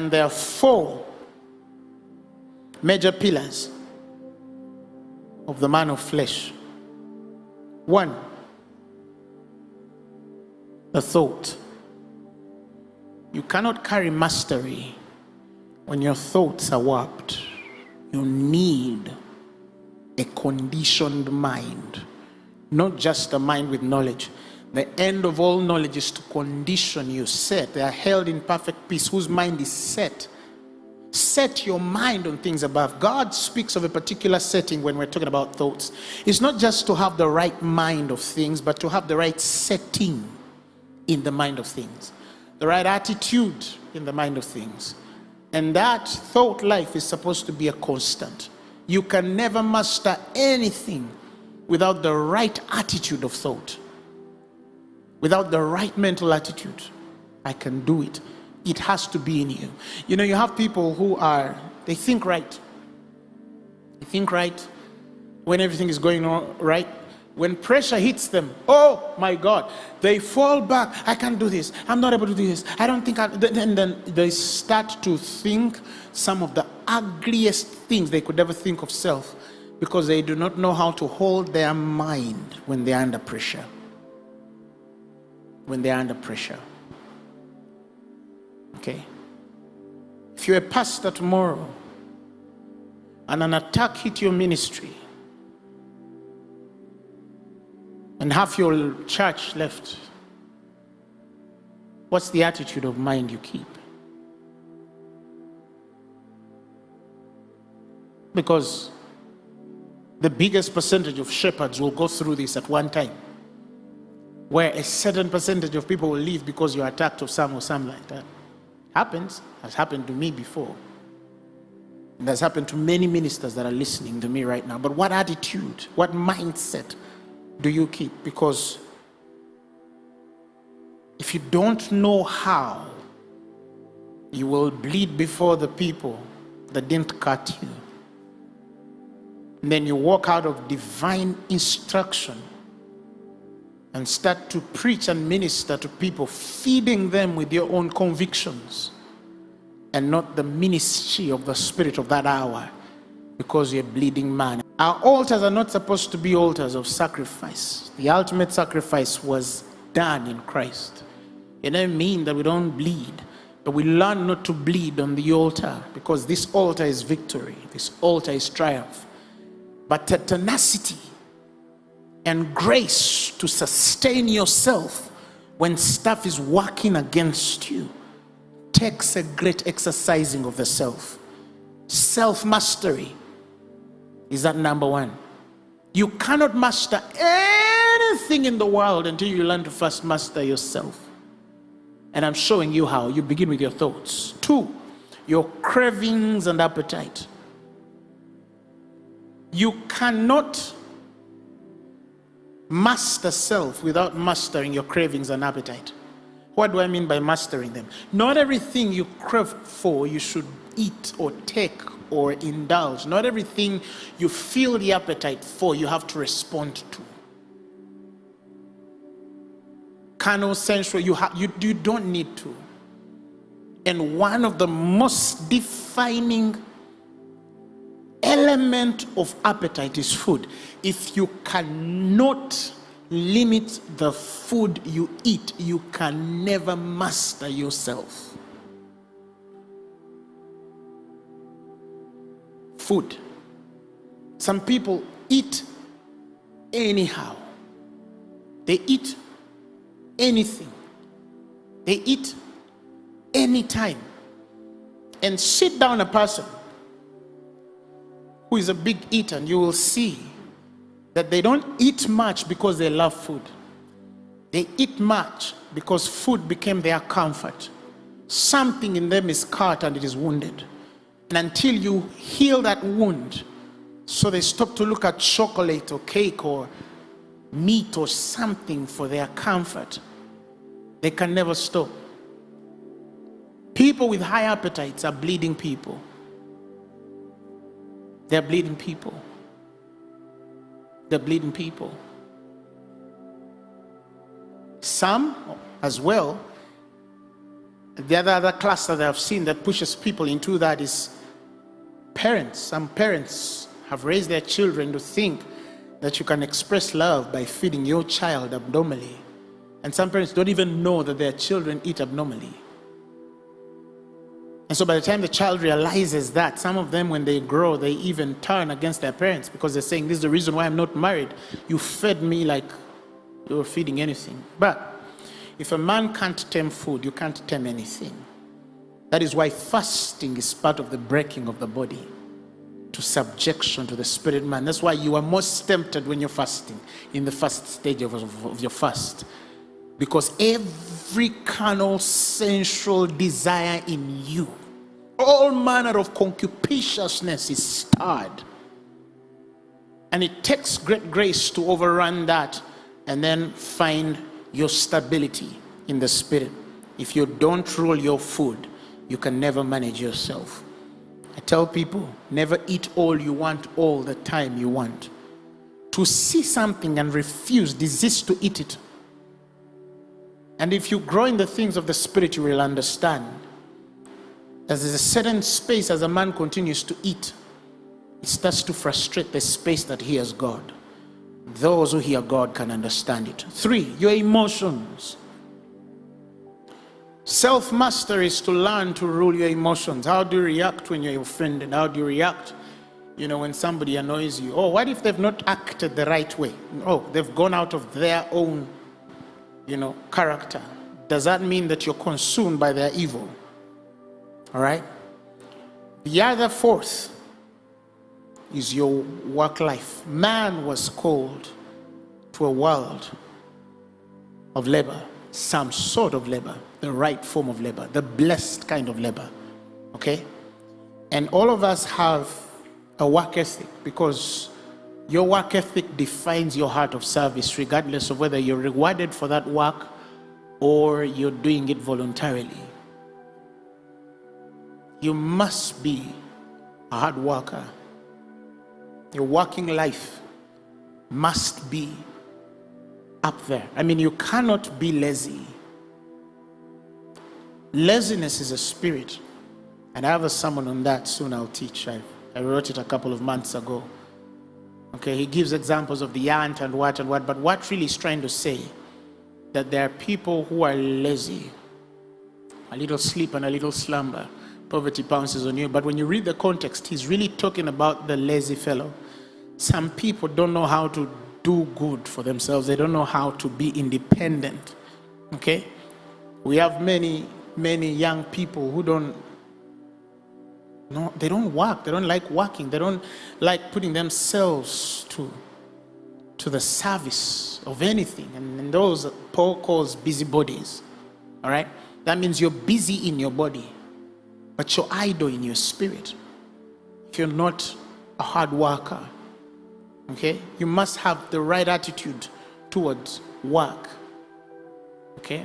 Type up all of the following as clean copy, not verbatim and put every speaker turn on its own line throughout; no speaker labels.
And there are 4 major pillars of the man of flesh. 1, the thought. You cannot carry mastery when your thoughts are warped. You need a conditioned mind, not just a mind with knowledge. The end of all knowledge is to condition you, set. They are held in perfect peace, whose mind is set. Set your mind on things above. God speaks of a particular setting when we're talking about thoughts. It's not just to have the right mind of things, but to have the right setting in the mind of things, the right attitude in the mind of things. And that thought life is supposed to be a constant. You can never master anything without the right attitude of thought, without the right mental attitude. I can do it. It has to be in you. You know, you have people who they think right. They think right when everything is going on right. When pressure hits them, oh my God, they fall back. I can't do this. I'm not able to do this. I don't think and then they start to think some of the ugliest things they could ever think of self, because they do not know how to hold their mind when they're under pressure. When they're under pressure. Okay? If you're a pastor tomorrow and an attack hit your ministry and half your church left, what's the attitude of mind you keep? Because the biggest percentage of shepherds will go through this at one time, where a certain percentage of people will leave because you're attacked or something like that. Happens. Has happened to me before. It has happened to many ministers that are listening to me right now. But what attitude, what mindset do you keep? Because if you don't know how, you will bleed before the people that didn't cut you. And then you walk out of divine instruction and start to preach and minister to people, feeding them with your own convictions and not the ministry of the Spirit of that hour, because you're a bleeding man. Our altars are not supposed to be altars of sacrifice. The ultimate sacrifice was done in Christ. It doesn't mean that we don't bleed, but we learn not to bleed on the altar, because this altar is victory. This altar is triumph. But the tenacity and grace to sustain yourself when stuff is working against you takes a great exercising of the self. Self-mastery is that number 1. You cannot master anything in the world until you learn to first master yourself. And I'm showing you how. You begin with your thoughts. 2, your cravings and appetite. You cannot master self without mastering your cravings and appetite. What do I mean by mastering them? Not everything you crave for you should eat or take or indulge. Not everything you feel the appetite for you have to respond to. Carnal, sensual, you don't need to. And one of the most defining element of appetite is food. If you cannot limit the food you eat, you can never master yourself. Food. Some people eat anyhow. They eat anything. They eat anytime. And sit down a person who is a big eater, and you will see that they don't eat much because they love food. They eat much because food became their comfort. Something in them is cut and it is wounded. And until you heal that wound, so they stop to look at chocolate or cake or meat or something for their comfort, they can never stop. People with high appetites are bleeding people. They're bleeding people. They're bleeding people. Some as well The other class that I've seen that pushes people into that is parents. Some parents have raised their children to think that you can express love by feeding your child abnormally. And some parents don't even know that their children eat abnormally. And so by the time the child realizes that, some of them, when they grow, they even turn against their parents because they're saying, this is the reason why I'm not married. You fed me like you were feeding anything. But if a man can't tame food, you can't tame anything. That is why fasting is part of the breaking of the body to subjection to the spirit man. That's why you are most tempted when you're fasting, in the first stage of your fast. Because every carnal, sensual desire in you, all manner of concupisciousness is stirred. And it takes great grace to overrun that and then find your stability in the spirit. If you don't rule your food, you can never manage yourself. I tell people, never eat all you want all the time you want. To see something and refuse, desist to eat it. And if you grow in the things of the spirit, you will understand that there's a certain space as a man continues to eat, it starts to frustrate the space that hears God. Those who hear God can understand it. 3, your emotions. Self-mastery is to learn to rule your emotions. How do you react when you're offended? How do you react, when somebody annoys you? Oh, what if they've not acted the right way? Oh, they've gone out of their own character. Does that mean that you're consumed by their evil? All right. The other 4th is your work life. Man was called to a world of labor, some sort of labor, the right form of labor, the blessed kind of labor. Okay. And all of us have a work ethic, because your work ethic defines your heart of service, regardless of whether you're rewarded for that work or you're doing it voluntarily. You must be a hard worker. Your working life must be up there. I mean, you cannot be lazy. Laziness is a spirit. And I have a sermon on that soon I'll teach. I wrote it a couple of months ago. Okay, he gives examples of the ant and what, but what really is trying to say that there are people who are lazy. A little sleep and a little slumber, poverty pounces on you. But when you read the context, he's really talking about the lazy fellow. Some people don't know how to do good for themselves. They don't know how to be independent. Okay, we have many young people who don't work. They don't like working. They don't like putting themselves to the service of anything. And those Paul calls busybodies. All right? That means you're busy in your body, but you're idle in your spirit. If you're not a hard worker, okay? You must have the right attitude towards work. Okay?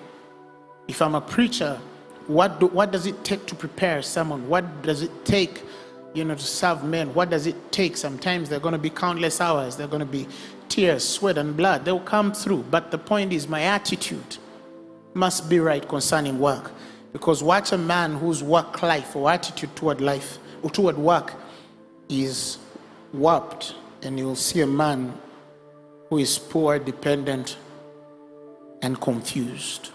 If I'm a preacher, what does it take to prepare someone? What does it take, to serve men? What does it take? Sometimes there are going to be countless hours. There are going to be tears, sweat, and blood. They'll come through. But the point is, my attitude must be right concerning work. Because watch a man whose work life or attitude toward life or toward work is warped, and you'll see a man who is poor, dependent, and confused.